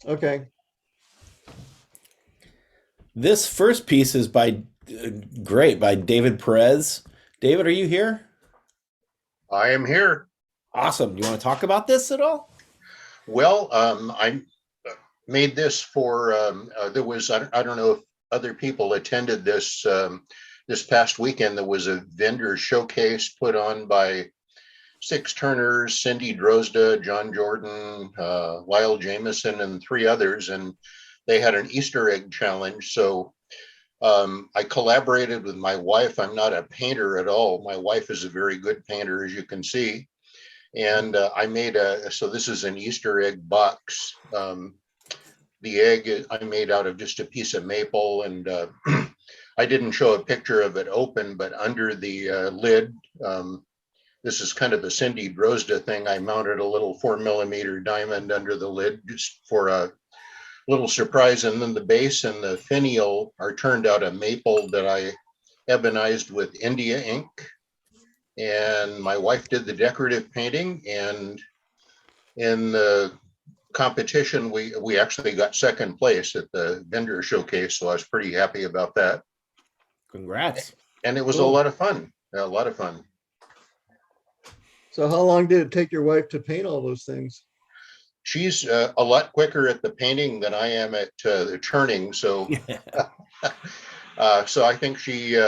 Okay. This first piece is by David Perez. David, are you here? I am here. Awesome. You want to talk about this at all? Well, I made this for, there was, I don't know if other people attended this, this past weekend. There was a vendor showcase put on by Six Turners, Cindy Drozda, John Jordan, Lyle Jameson, and three others. And they had an Easter egg challenge. So I collaborated with my wife. I'm not a painter at all. My wife is a very good painter, as you can see. And I made so this is an Easter egg box. The egg I made out of just a piece of maple, and I didn't show a picture of it open, but under the lid, this is kind of a Cindy Drozda thing. I mounted a little 4mm diamond under the lid just for a little surprise. And then the base and the finial are turned out of maple that I ebonized with India ink. And my wife did the decorative painting, and in the competition we actually got second place at the vendor showcase, so I was pretty happy about that. Congrats. And it was a Cool. lot of fun. A lot of fun. So how long did it take your wife to paint all those things? She's a lot quicker at the painting than I am at the turning, so so I think she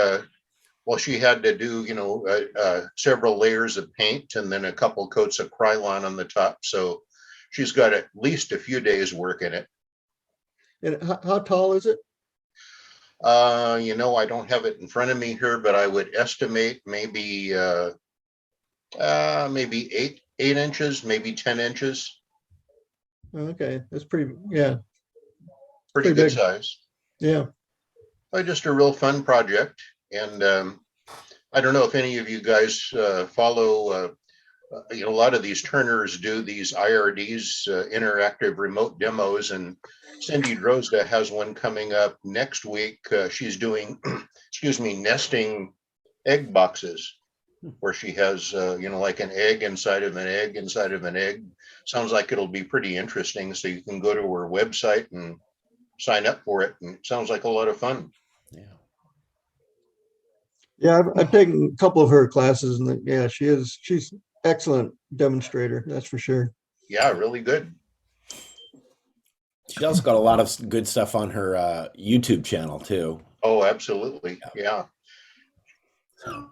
well, she had to do, you know, several layers of paint and then a couple coats of Krylon on the top. So she's got at least a few days work in it. And how tall is it? You know, I don't have it in front of me here, but I would estimate maybe maybe 8 inches, maybe 10 inches. Okay, that's pretty, yeah, Pretty pretty good big. size. Yeah. Just a real fun project. And I don't know if any of you guys follow, you know, a lot of these turners do these IRDs, interactive remote demos, and Cindy Drozda has one coming up next week. She's doing, excuse me, nesting egg boxes, where she has, you know, like an egg inside of an egg inside of an egg. Sounds like it'll be pretty interesting. So you can go to her website and sign up for it. And it sounds like a lot of fun. Yeah. Yeah, I've taken a couple of her classes, and yeah, she's excellent demonstrator, that's for sure. Yeah, really good. She also got a lot of good stuff on her YouTube channel too. Oh, absolutely. Yeah. So, all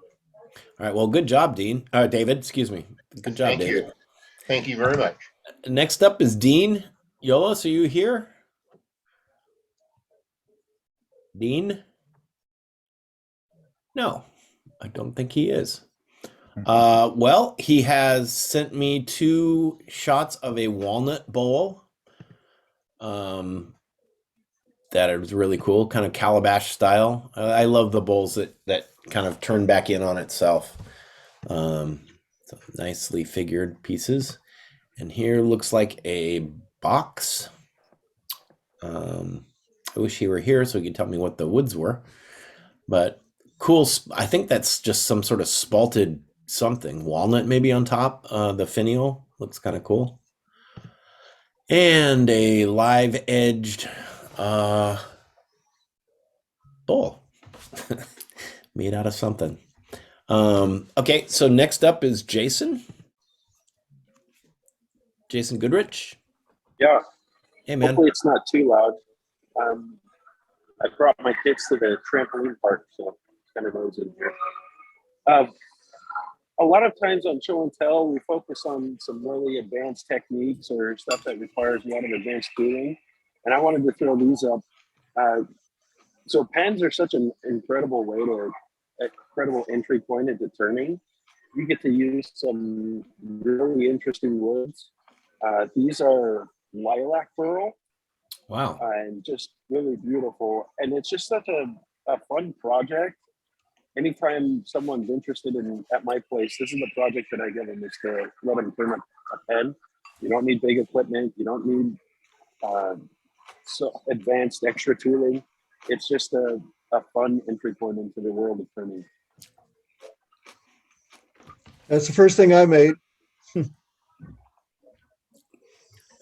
right. Well, good job, David. Excuse me. Good job, Thank you. David. Thank you very much. Next up is Dean. Yola, so you here? Dean? No, I don't think he is. Well, he has sent me 2 shots of a walnut bowl. That is really cool, kind of calabash style. I love the bowls that kind of turn back in on itself. So nicely figured pieces. And here looks like a box. I wish he were here so he could tell me what the woods were. But cool. I think that's just some sort of spalted something. Walnut maybe on top. The finial looks kind of cool. And a live edged bowl made out of something. Okay, so next up is Jason. Jason Goodrich. Yeah, Hey, man. hopefully it's not too loud. I brought my kids to the trampoline park, so it's kind of noisy in here. A lot of times on show and tell, we focus on some really advanced techniques or stuff that requires a lot of advanced tooling. And I wanted to throw these up. So pens are such an incredible incredible entry point into turning. You get to use some really interesting woods. These are lilac burl, Wow. and just really beautiful. And it's just such a fun project. Anytime someone's interested in at my place, this is the project that I give them, is to let them turn a pen. You don't need big equipment. You don't need so advanced extra tooling. It's just a fun entry point into the world of turning. That's the first thing I made.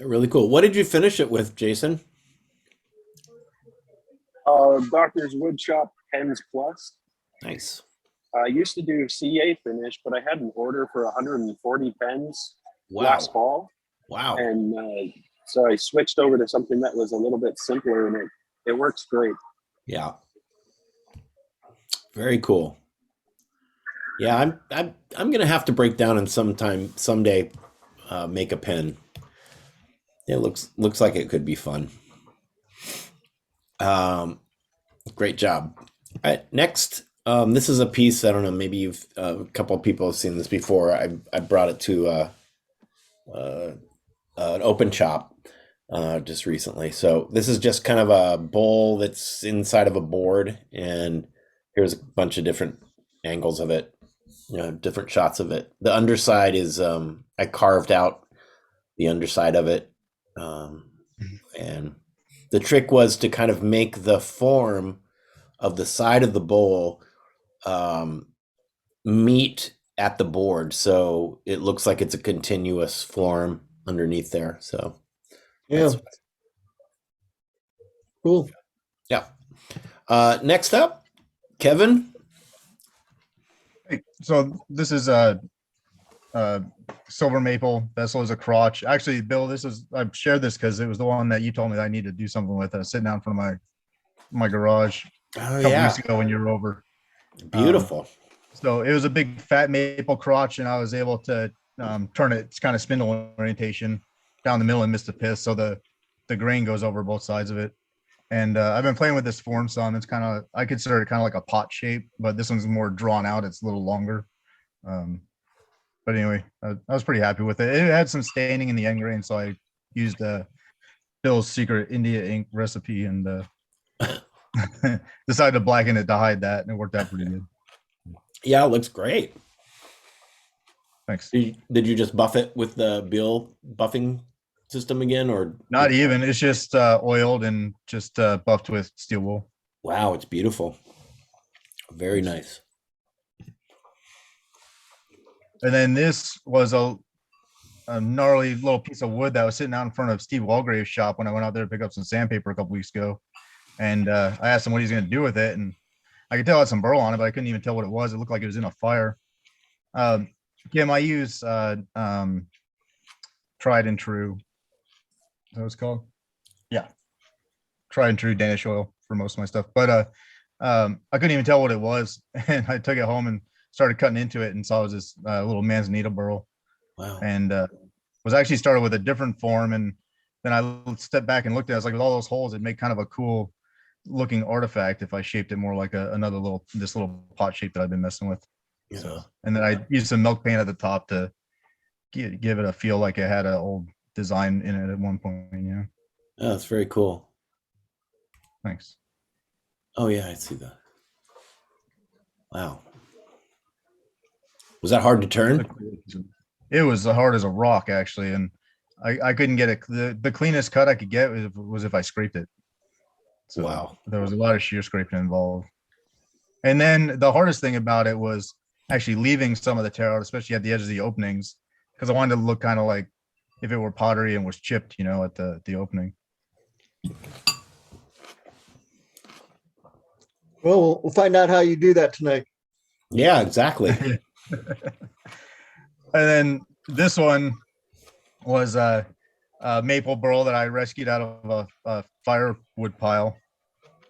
Really cool. What did you finish it with, Jason? Doctor's Woodshop Pens Plus. Nice. I used to do CA finish, but I had an order for 140 pens Wow. last fall, Wow. and so I switched over to something that was a little bit simpler, and it works great. Yeah. Very cool. Yeah, I'm gonna have to break down and someday make a pen. It looks like it could be fun. Great job. All right, next, this is a piece. I don't know. Maybe you've a couple of people have seen this before. I brought it to an open shop just recently. So this is just kind of a bowl that's inside of a board, and here's a bunch of different angles of it, different shots of it. The underside is I carved out the underside of it, and the trick was to kind of make the form of the side of the bowl meet at the board, so it looks like it's a continuous form underneath there. So Yeah. Cool. yeah. Next up, Kevin. Hey, so this is silver maple vessel is a crotch. Actually, Bill, I've shared this because it was the one that you told me that I need to do something with. I was sitting down in front of my garage Oh a couple yeah, weeks ago when you were over. beautiful. So it was a big fat maple crotch, and I was able to turn it. It's kind of spindle orientation down the middle and miss the pith, so the grain goes over both sides of it. And I've been playing with this form some. It's kind of, I consider it kind of like a pot shape, but this one's more drawn out. It's a little longer. But anyway, I was pretty happy with it. It had some staining in the end grain, so I used Bill's secret India ink recipe and decided to blacken it to hide that, and it worked out pretty good. Yeah, it looks great. Thanks. Did you just buff it with the Bill buffing system again, or Not even. It's just oiled and just buffed with steel wool. wow, it's beautiful. Very nice. And then this was a gnarly little piece of wood that was sitting out in front of Steve Walgrave's shop when I went out there to pick up some sandpaper a couple weeks ago. And I asked him what he's going to do with it. And I could tell it had some burl on it, but I couldn't even tell what it was. It looked like it was in a fire. Kim, I use tried and true. Is that what it's called? Yeah. Tried and true Danish oil for most of my stuff. But I couldn't even tell what it was. And I took it home and started cutting into it and saw it was this little manzanita burl. Wow. And was actually started with a different form. And then I stepped back and looked at it. I was like, with all those holes, it'd make kind of a cool looking artifact if I shaped it more like this little pot shape that I've been messing with. Yeah. So, and then I used some milk paint at the top to give it a feel like it had an old design in it at one point. Yeah. Oh, that's very cool. Thanks. Oh yeah, I see that. Wow. Was that hard to turn? It was hard as a rock, actually, and I couldn't get it. The cleanest cut I could get was if I scraped it. So Wow. there was a lot of shear scraping involved. And then the hardest thing about it was actually leaving some of the tear out, especially at the edges of the openings, because I wanted to look kind of like if it were pottery and was chipped, at the opening. Well, we'll find out how you do that tonight. Yeah, exactly. And then this one was a maple burl that I rescued out of a firewood pile,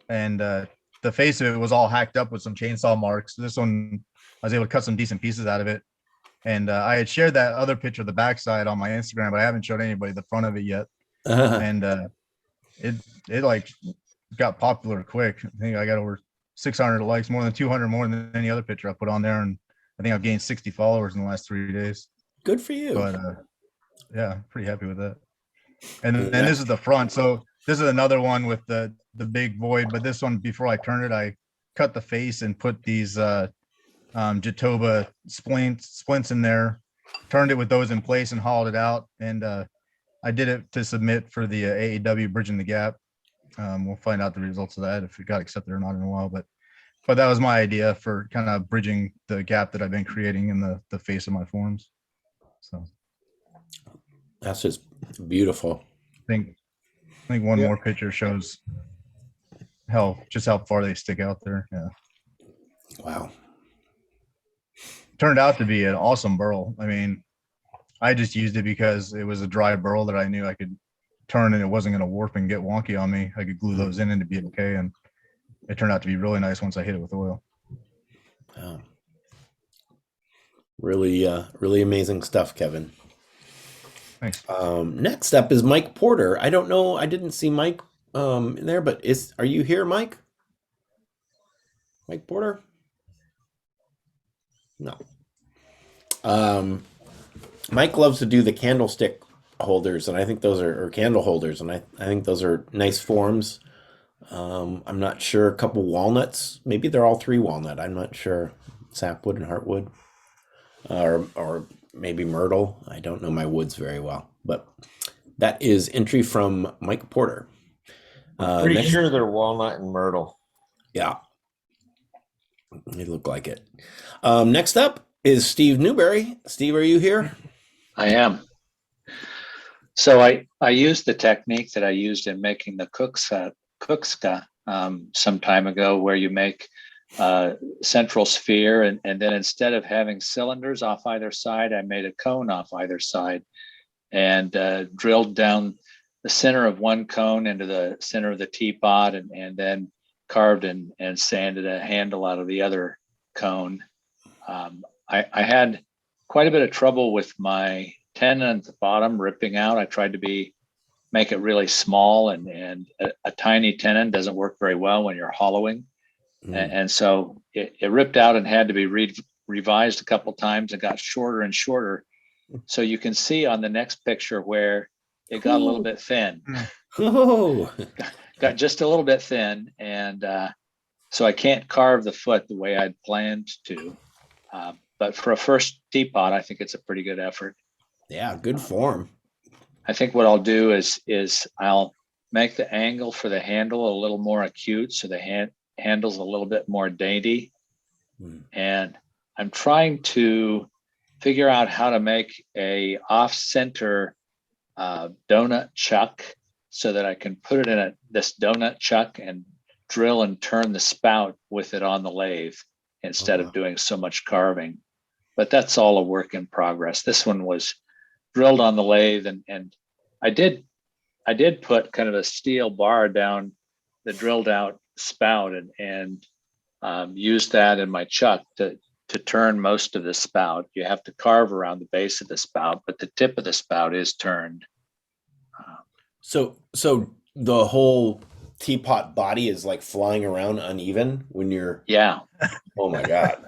and the face of it was all hacked up with some chainsaw marks. This one, I was able to cut some decent pieces out of it, and I had shared that other picture of the backside on my Instagram, but I haven't showed anybody the front of it yet. And it like got popular quick. I think I got over 600 likes, more than 200 more than any other picture I put on there, and I think I've gained 60 followers in the last 3 days. Good for you. But yeah, pretty happy with that. And then this is the front. So this is another one with the big void, but this one, before I turned it, I cut the face and put these Jatoba splints in there, turned it with those in place and hollowed it out. And I did it to submit for the AAW Bridging the Gap. We'll find out the results of that, if it got accepted or not in a while, but that was my idea for kind of bridging the gap that I've been creating in the face of my forms. So That's just beautiful. I think one Yeah. more picture shows just how far they stick out there. Yeah. Wow. Turned out to be an awesome burl. I mean, I just used it because it was a dry burl that I knew I could turn and it wasn't going to warp and get wonky on me. I could glue those in and it'd be okay. And it turned out to be really nice once I hit it with oil. Wow. Really, really amazing stuff, Kevin. Thanks. Next up is Mike Porter. I don't know. I didn't see Mike in there, but are you here, Mike? Mike Porter? No. Mike loves to do the candlestick holders, and I think those are or candle holders, and I think those are nice forms. I'm not sure. A couple walnuts. Maybe they're all 3 walnut. I'm not sure. Sapwood and heartwood, or maybe myrtle. I don't know my woods very well, but that is entry from Mike Porter. Pretty sure they're walnut and myrtle. Yeah, they look like it. Next up is Steve Newberry. Steve, are you here? I am. So I used the technique that I used in making the Cookska some time ago, where you make central sphere, and then instead of having cylinders off either side, I made a cone off either side, and drilled down the center of one cone into the center of the teapot, and then carved and sanded a handle out of the other cone. I had quite a bit of trouble with my tenon at the bottom ripping out. I tried to make it really small, and a tiny tenon doesn't work very well when you're hollowing. And so it ripped out and had to be revised a couple times and got shorter and shorter. So you can see on the next picture where it got a little bit thin. Oh, Got just a little bit thin, and so I can't carve the foot the way I'd planned to. But for a first teapot, I think it's a pretty good effort. yeah, good form. I think what I'll do is I'll make the angle for the handle a little more acute, so the handle's a little bit more dainty. And I'm trying to figure out how to make a off-center donut chuck, so that I can put it in this donut chuck and drill and turn the spout with it on the lathe instead of doing so much carving. But that's all a work in progress. This one was drilled on the lathe, and I did put kind of a steel bar down the drilled out spout, and used that in my chuck to turn most of the spout. You have to carve around the base of the spout, but the tip of the spout is turned. So the whole teapot body is like flying around uneven when you're. Yeah. Oh my God.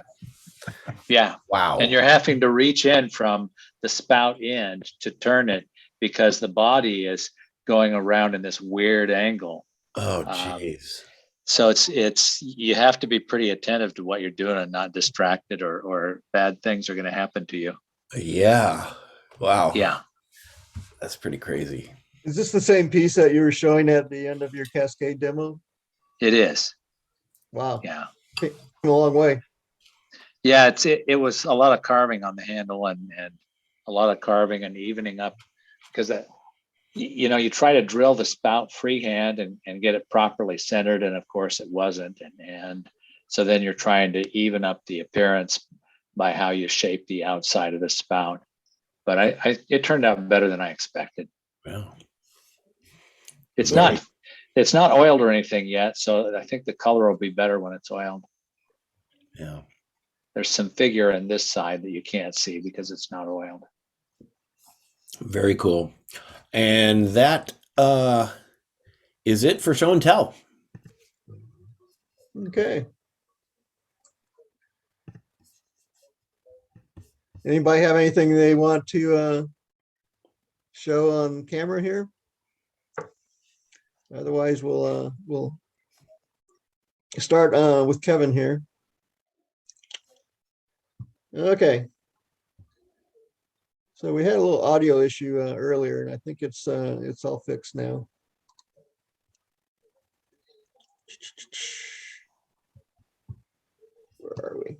Yeah. Wow. And you're having to reach in from the spout end to turn it, because the body is going around in this weird angle. Oh, jeez. So it's you have to be pretty attentive to what you're doing and not distracted, or bad things are going to happen to you. Yeah. Wow. Yeah. That's pretty crazy. Is this the same piece that you were showing at the end of your Cascade demo? It is. Wow. Yeah. Came a long way. Yeah, it was a lot of carving on the handle, and a lot of carving and evening up, because you try to drill the spout freehand and get it properly centered, and of course it wasn't, and so then you're trying to even up the appearance by how you shape the outside of the spout. But it turned out better than I expected. Wow. It's not oiled or anything yet, so I think the color will be better when it's oiled. Yeah. There's some figure in this side that you can't see because it's not oiled. Very cool. And that is it for show and tell. Okay. Anybody have anything they want to show on camera here? Otherwise, we'll start with Kevin here. Okay. So we had a little audio issue earlier, and I think it's all fixed now. Where are we?